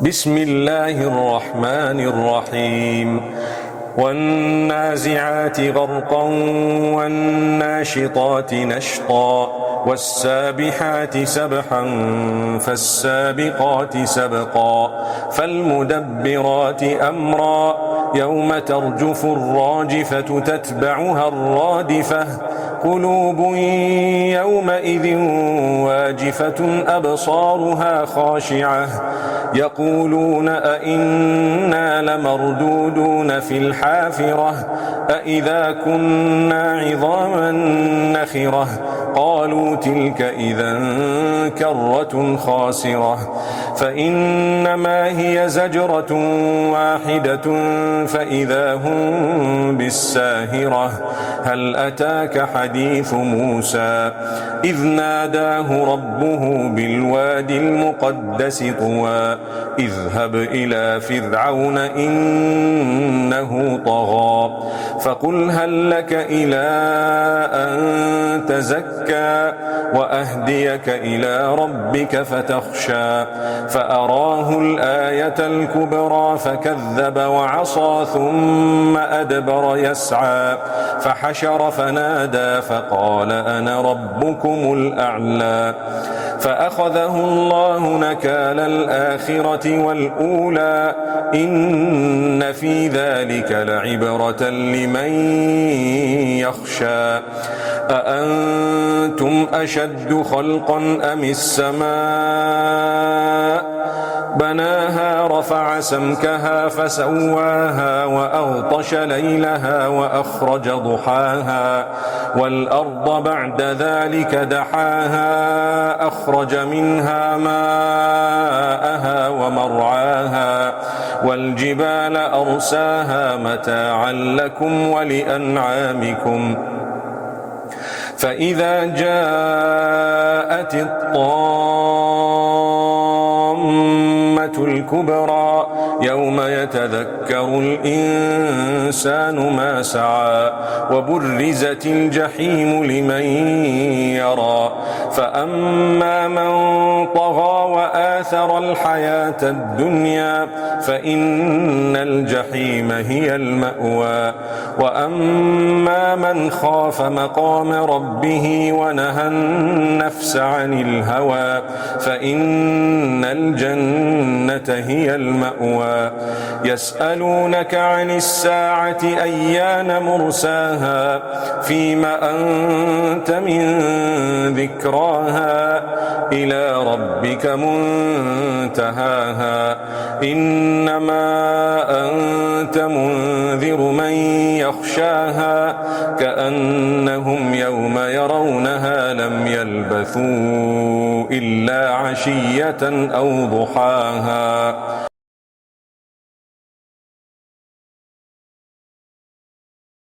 بسم الله الرحمن الرحيم والنازعات غرقا والناشطات نشطا والسابحات سبحا فالسابقات سبقا فالمدبرات أمرا يوم ترجف الراجفة تتبعها الرادفة قلوب يومئذ واجفة أبصارها خاشعة يقولون أئنا لمردودون في الحافرة أئذا كنا عظاما نخرة قالوا تلك إذا كرة خاسرة فإنما هي زجرة واحدة فإذا هم بالساهرة هل أتاك حديث موسى إذ ناداه ربه بالوادي المقدس طوى اذهب إلى فرعون إنه طغى فقل هل لك إلى أن تزكى وأهديك إلى ربك فتخشى فأراه الآية الكبرى فكذب وعصى ثم أدبر يسعى فحشر فنادى فقال أنا ربكم الأعلى فأخذه الله نكال الآخرة والأولى إن في ذلك لعبرة لمن يخشى أأنتم أشد خلقا أم السماء بناها رفع سمكها فسواها وأغطش ليلها وأخرج ضحاها والأرض بعد ذلك دحاها أخرج منها ماءها ومرعاها والجبال أرساها متاعا لكم ولأنعامكم فإذا جاءت الطامة الكبرى يوم يتذكر الإنسان ما سعى وبرزت الجحيم لمن يرى فأما من طغى وآثر الحياة الدنيا فإن الجحيم هي المأوى وأما من خاف مقام ربه ونهى النفس عن الهوى فإن الجنة هي المأوى يسألونك عن الساعة أيان مرساها فيم أنت من ذكراها إلى ربك منتهاها إنما أنت منذر من يخشاها كأنهم يوم يرونها لم يلبثوا إلا عشية أو ضحاها